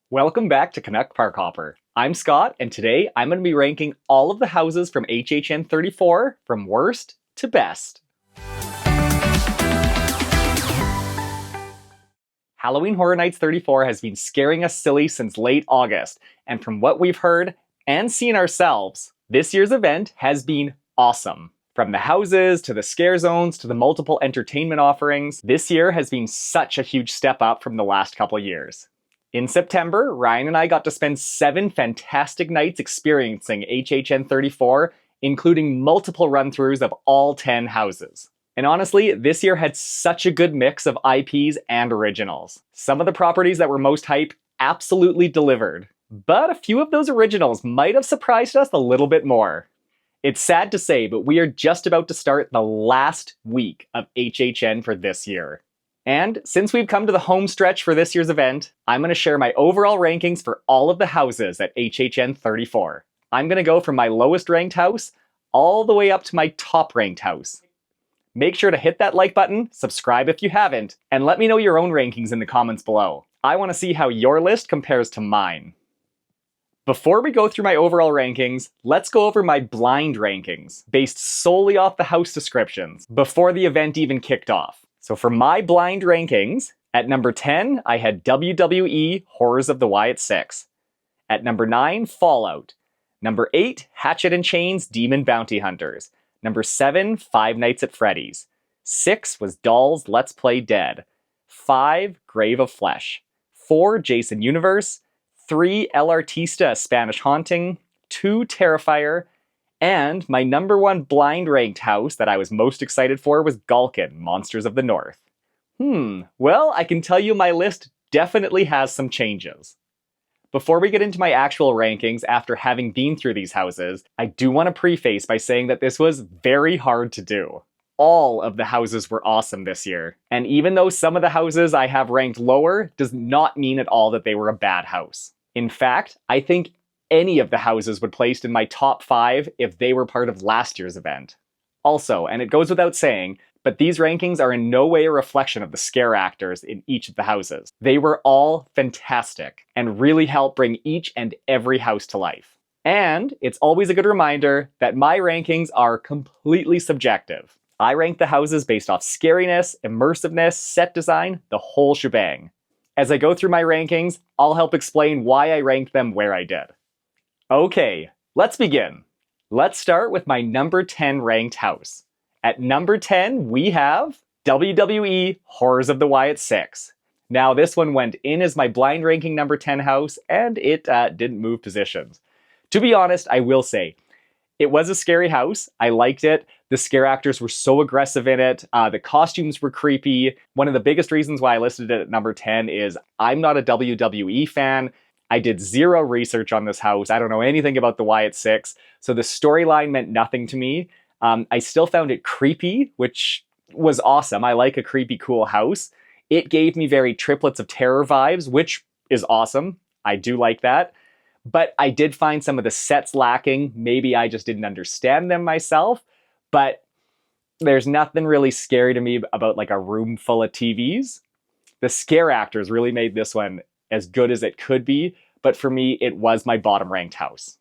Welcome back to Canuck Park Hopper. I'm Scott, and today I'm going to be ranking all of the houses from HHN34 from worst to best. Halloween Horror Nights 34 has been scaring us silly since late August, and from what we've heard and seen ourselves, this year's event has been awesome. From the houses, to the scare zones, to the multiple entertainment offerings, this year has been such a huge step up from the last couple years. In September, Ryan and I got to spend 7 fantastic nights experiencing HHN34, including multiple run-throughs of all 10 houses. And honestly, this year had such a good mix of IPs and originals. Some of the properties that were most hype absolutely delivered, but a few of those originals might have surprised us a little bit more. It's sad to say, but we are just about to start the last week of HHN for this year. And since we've come to the home stretch for this year's event, I'm going to share my overall rankings for all of the houses at HHN34. I'm going to go from my lowest ranked house all the way up to my top ranked house. Make sure to hit that like button, subscribe if you haven't, and let me know your own rankings in the comments below. I want to see how your list compares to mine. Before we go through my overall rankings, let's go over my blind rankings, based solely off the house descriptions, before the event even kicked off. So for my blind rankings, at number 10, I had WWE Horrors of the Wyatt 6. At number 9, Fallout. Number 8, Hatchet and Chains Demon Bounty Hunters. Number 7, Five Nights at Freddy's. 6 was Dolls Let's Play Dead. 5, Grave of Flesh. 4, Jason Universe. 3, El Artista, A Spanish Haunting. 2, Terrifier. And my number 1 blind ranked house that I was most excited for was Galkin, Monsters of the North. Well, I can tell you my list definitely has some changes. Before we get into my actual rankings after having been through these houses, I do want to preface by saying that this was very hard to do. All of the houses were awesome this year, and even though some of the houses I have ranked lower does not mean at all that they were a bad house. In fact, I think any of the houses would placed in my top 5 if they were part of last year's event. Also, and it goes without saying, but these rankings are in no way a reflection of the scare actors in each of the houses. They were all fantastic and really helped bring each and every house to life. And it's always a good reminder that my rankings are completely subjective. I rank the houses based off scariness, immersiveness, set design, the whole shebang. As I go through my rankings, I'll help explain why I ranked them where I did. Okay, let's begin. Let's start with my number 10 ranked house. At number 10, we have WWE Horrors of the Wyatt 6. Now, this one went in as my blind ranking number 10 house, and it didn't move positions. To be honest, I will say, it was a scary house. I liked it. The scare actors were so aggressive in it. The costumes were creepy. One of the biggest reasons why I listed it at number 10 is I'm not a WWE fan. I did zero research on this house. I don't know anything about the Wyatt 6, so the storyline meant nothing to me. I still found it creepy, which was awesome. I like a creepy, cool house. It gave me very Triplets of Terror vibes, which is awesome. I do like that. But I did find some of the sets lacking. Maybe I just didn't understand them myself. But there's nothing really scary to me about like a room full of TVs. The scare actors really made this one as good as it could be, but for me, it was my bottom ranked house.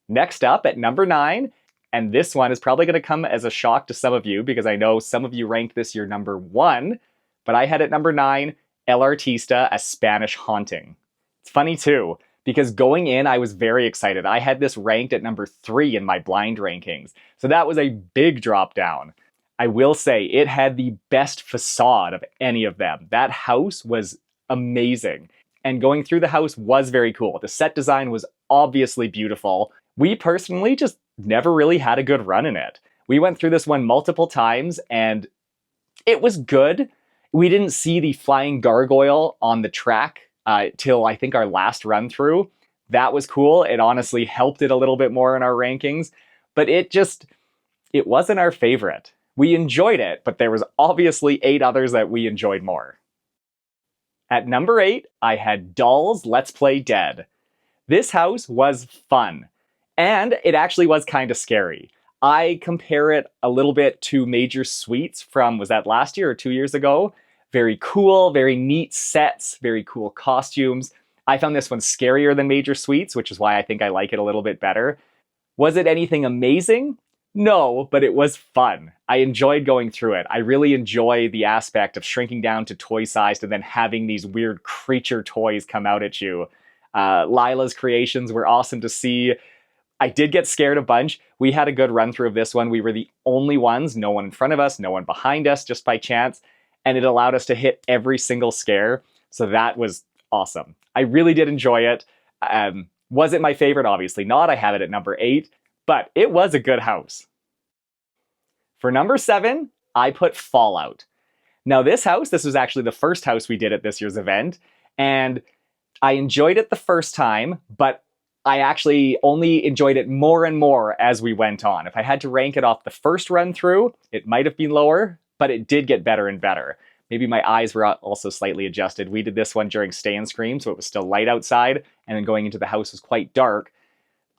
Next up at number 9, and this one is probably going to come as a shock to some of you because I know some of you ranked this your number 1, but I had at number 9, El Artista, A Spanish Haunting. It's funny too, because going in, I was very excited. I had this ranked at number 3 in my blind rankings, so that was a big drop down. I will say it had the best facade of any of them. That house was amazing. And going through the house was very cool. The set design was obviously beautiful. We personally just never really had a good run in it. We went through this one multiple times and it was good. We didn't see the flying gargoyle on the track till I think our last run through. That was cool. It honestly helped it a little bit more in our rankings, but it wasn't our favorite. We enjoyed it, but there was obviously 8 others that we enjoyed more. At number 8, I had Dolls Let's Play Dead. This house was fun, and it actually was kind of scary. I compare it a little bit to Major Suites from, was that last year or 2 years ago? Very cool, very neat sets, very cool costumes. I found this one scarier than Major Suites, which is why I think I like it a little bit better. Was it anything amazing? No, but it was fun. I enjoyed going through it. I really enjoy the aspect of shrinking down to toy sized and then having these weird creature toys come out at you. Lila's creations were awesome to see. I did get scared a bunch. We had a good run through of this one. We were the only ones, no one in front of us, no one behind us, just by chance. And it allowed us to hit every single scare. So that was awesome. I really did enjoy it. Was it my favorite? Obviously not. I have it at number 8, but it was a good house. For number 7, I put Fallout. Now this was actually the first house we did at this year's event, and I enjoyed it the first time, but I actually only enjoyed it more and more as we went on. If I had to rank it off the first run through, it might have been lower, but it did get better and better. Maybe my eyes were also slightly adjusted. We did this one during Stay and Scream, so it was still light outside, and then going into the house was quite dark.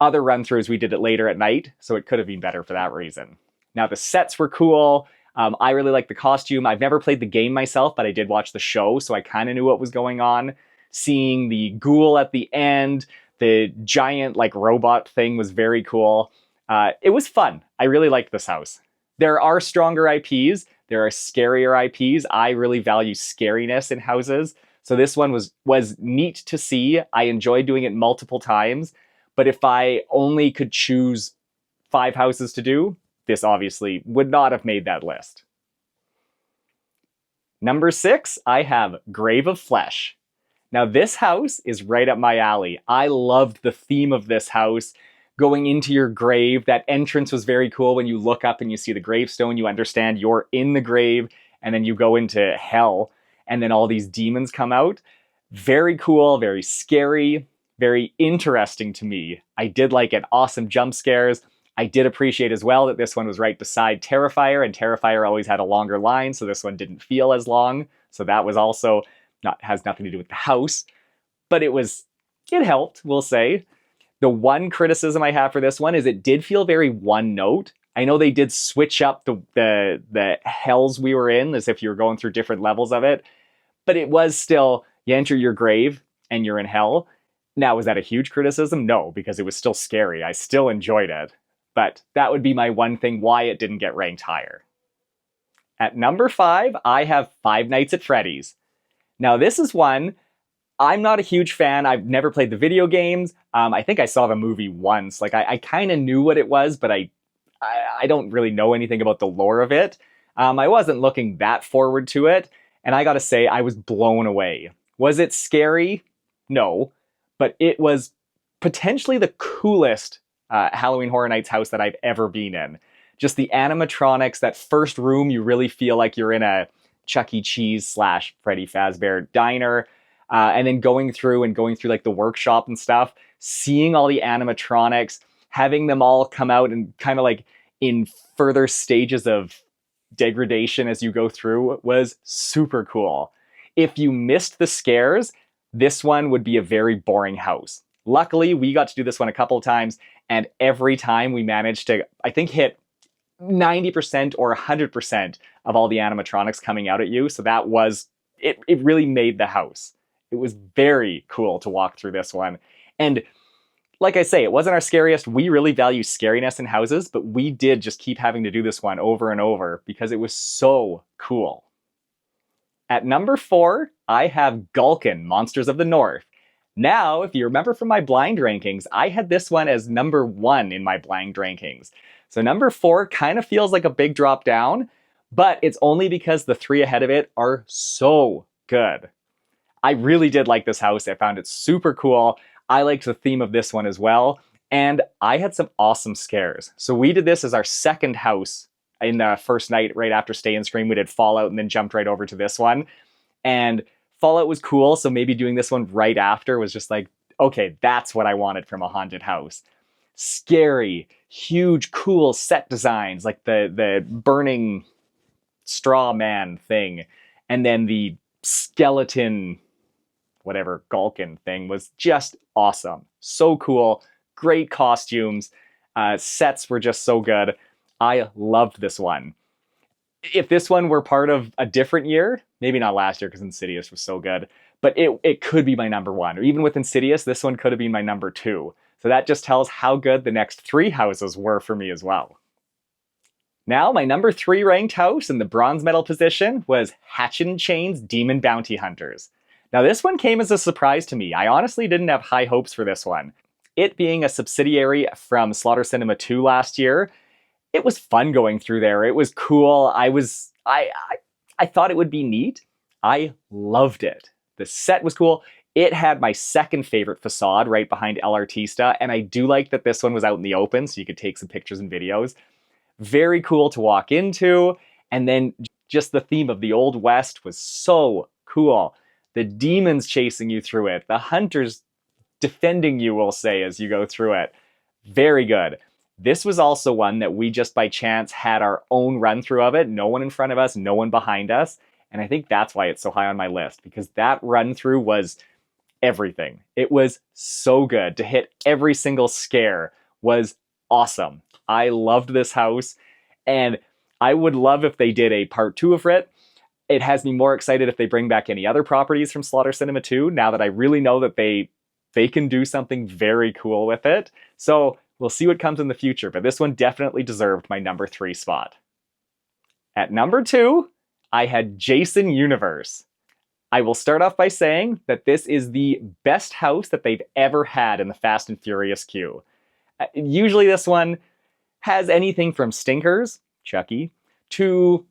Other run-throughs, we did it later at night, so it could have been better for that reason. Now, the sets were cool. I really liked the costume. I've never played the game myself, but I did watch the show, so I kind of knew what was going on. Seeing the ghoul at the end, the giant robot thing was very cool. It was fun. I really liked this house. There are stronger IPs. There are scarier IPs. I really value scariness in houses. So this one was neat to see. I enjoyed doing it multiple times. But if I only could choose 5 houses to do, this obviously would not have made that list. Number 6, I have Grave of Flesh. Now this house is right up my alley. I loved the theme of this house. Going into your grave, that entrance was very cool. When you look up and you see the gravestone, you understand you're in the grave, and then you go into hell, and then all these demons come out. Very cool, very scary, very interesting to me. I did like it. Awesome jump scares. I did appreciate as well that this one was right beside Terrifier, and Terrifier always had a longer line, so this one didn't feel as long. So that was also has nothing to do with the house, but it helped, we'll say. The one criticism I have for this one is it did feel very one note. I know they did switch up the hells we were in, as if you were going through different levels of it, but it was still, you enter your grave and you're in hell. Now, was that a huge criticism? No, because it was still scary. I still enjoyed it, but that would be my one thing why it didn't get ranked higher. At number 5, I have Five Nights at Freddy's. Now, this is one, I'm not a huge fan. I've never played the video games. I think I saw the movie once. I kind of knew what it was, but I don't really know anything about the lore of it. I wasn't looking that forward to it, and I gotta say, I was blown away. Was it scary? No, but it was potentially the coolest Halloween Horror Nights house that I've ever been in. Just the animatronics, that first room, you really feel like you're in a Chuck E. Cheese / Freddy Fazbear diner. And then going through the workshop and stuff, seeing all the animatronics, having them all come out and kind of in further stages of degradation as you go through was super cool. If you missed the scares, this one would be a very boring house. Luckily, we got to do this one a couple of times, and every time we managed to, I think, hit 90% or 100% of all the animatronics coming out at you. So that was, it really made the house. It was very cool to walk through this one. And like I say, it wasn't our scariest. We really value scariness in houses, but we did just keep having to do this one over and over because it was so cool. At number 4, I have Gulkin, Monsters of the North. Now, if you remember from my blind rankings, I had this one as number 1 in my blind rankings. So number 4 kind of feels like a big drop down, but it's only because the 3 ahead of it are so good. I really did like this house. I found it super cool. I liked the theme of this one as well. And I had some awesome scares. So we did this as our second house in the first night right after Stay and Scream. We did Fallout and then jumped right over to this one. And Fallout was cool, so maybe doing this one right after was just like, okay, that's what I wanted from a haunted house. Scary, huge, cool set designs, like the burning straw man thing. And then the skeleton, whatever, Gulkin thing was just awesome. So cool, great costumes, sets were just so good. I loved this one. If this one were part of a different year, maybe not last year because Insidious was so good, but it could be my number one. Or even with Insidious, this one could have been my number two. So that just tells how good the next three houses were for me as well. Now, my number three ranked house in the bronze medal position was Hatchet & Chain's Demon Bounty Hunters. Now, this one came as a surprise to me. I honestly didn't have high hopes for this one. It being a subsidiary from Slaughter Cinema 2 last year, it was fun going through there. It was cool. I thought it would be neat. I loved it. The set was cool. It had my second favorite facade right behind El Artista, and I do like that this one was out in the open so you could take some pictures and videos. Very cool to walk into, and then just the theme of the Old West was so cool. The demons chasing you through it, the hunters defending you, we'll say, as you go through it. Very good. This was also one that we just by chance had our own run through of it. No one in front of us, no one behind us. And I think that's why it's so high on my list, because that run through was everything. It was so good. To hit every single scare was awesome. I loved this house, and I would love if they did a part 2 of it. It has me more excited if they bring back any other properties from Slaughter Cinema 2, now that I really know that they can do something very cool with it. So we'll see what comes in the future, but this one definitely deserved my number 3 spot. At number 2, I had Jason Universe. I will start off by saying that this is the best house that they've ever had in the Fast and Furious queue. Usually this one has anything from stinkers, Chucky, to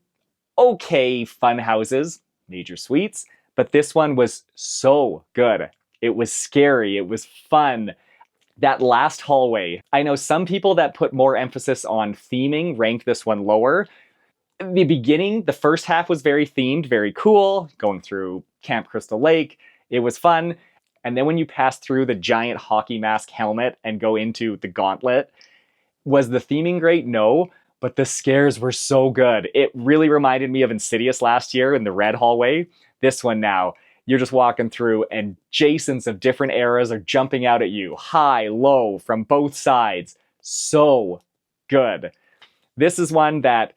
okay fun houses, Major Suites, but this one was so good. It was scary, it was fun. That last hallway, I know some people that put more emphasis on theming ranked this one lower. The beginning, the first half was very themed, very cool, going through Camp Crystal Lake. It was fun. And then when you pass through the giant hockey mask helmet and go into the gauntlet, was the theming great? No, but the scares were so good. It really reminded me of Insidious last year in the red hallway. This one now, you're just walking through and Jasons of different eras are jumping out at you, high, low, from both sides. So good. This is one that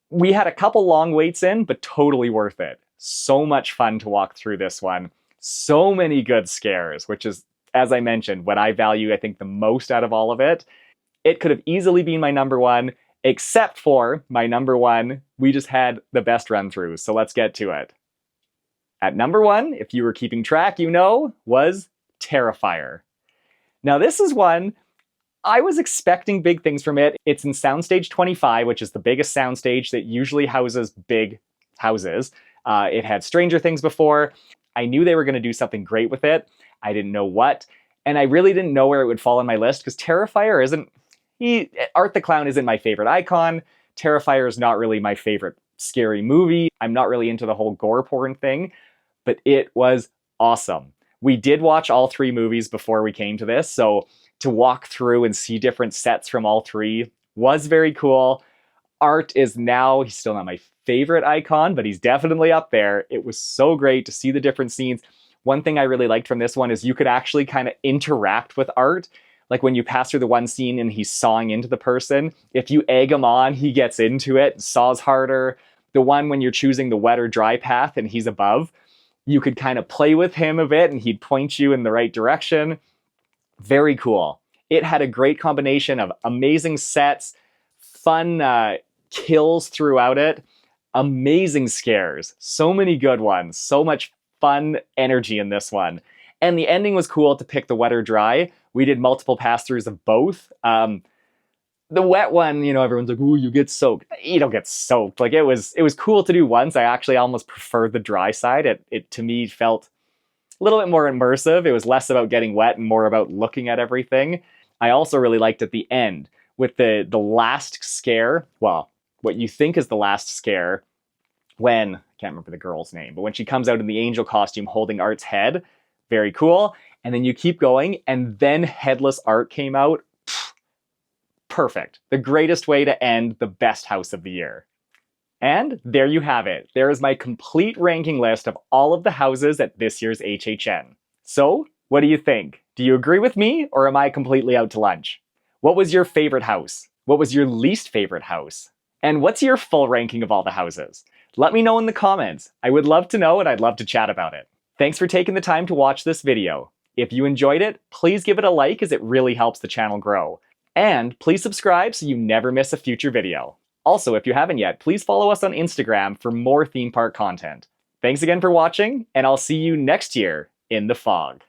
we had a couple long waits in, but totally worth it. So much fun to walk through this one. So many good scares, which is, as I mentioned, what I value, I think, the most out of all of it. It could have easily been my number one, except for my number one, we just had the best run-throughs, so let's get to it. At number one, if you were keeping track, you know, was Terrifier. Now this is one, I was expecting big things from it. It's in Soundstage 25, which is the biggest soundstage that usually houses big houses. It had Stranger Things before. I knew they were going to do something great with it. I didn't know what, and I really didn't know where it would fall on my list, because Terrifier isn't, Art the Clown isn't my favorite icon. Terrifier is not really my favorite scary movie. I'm not really into the whole gore porn thing, but it was awesome. We did watch all 3 movies before we came to this, so to walk through and see different sets from all 3 was very cool. Art is now, he's still not my favorite icon, but he's definitely up there. It was so great to see the different scenes. One thing I really liked from this one is you could actually kind of interact with Art. Like when you pass through the one scene and he's sawing into the person, if you egg him on, he gets into it, saws harder. The one when you're choosing the wet or dry path and he's above, you could kind of play with him a bit and he'd point you in the right direction. Very cool. It had a great combination of amazing sets, fun kills throughout it, amazing scares, so many good ones, so much fun energy in this one. And the ending was cool to pick the wet or dry. We did multiple pass-throughs of both. The wet one, you know, everyone's like, ooh, you get soaked. You don't get soaked. Like, it was cool to do once. I actually almost preferred the dry side. It to me felt a little bit more immersive. It was less about getting wet and more about looking at everything. I also really liked at the end with the last scare, well, what you think is the last scare, when, I can't remember the girl's name, but when she comes out in the angel costume holding Art's head, very cool. And then you keep going, and then Headless Art came out. Pfft, perfect. The greatest way to end the best house of the year. And there you have it. There is my complete ranking list of all of the houses at this year's HHN. So, what do you think? Do you agree with me, or am I completely out to lunch? What was your favorite house? What was your least favorite house? And what's your full ranking of all the houses? Let me know in the comments. I would love to know, and I'd love to chat about it. Thanks for taking the time to watch this video. If you enjoyed it, please give it a like as it really helps the channel grow. And please subscribe so you never miss a future video. Also, if you haven't yet, please follow us on Instagram for more theme park content. Thanks again for watching, and I'll see you next year in the fog.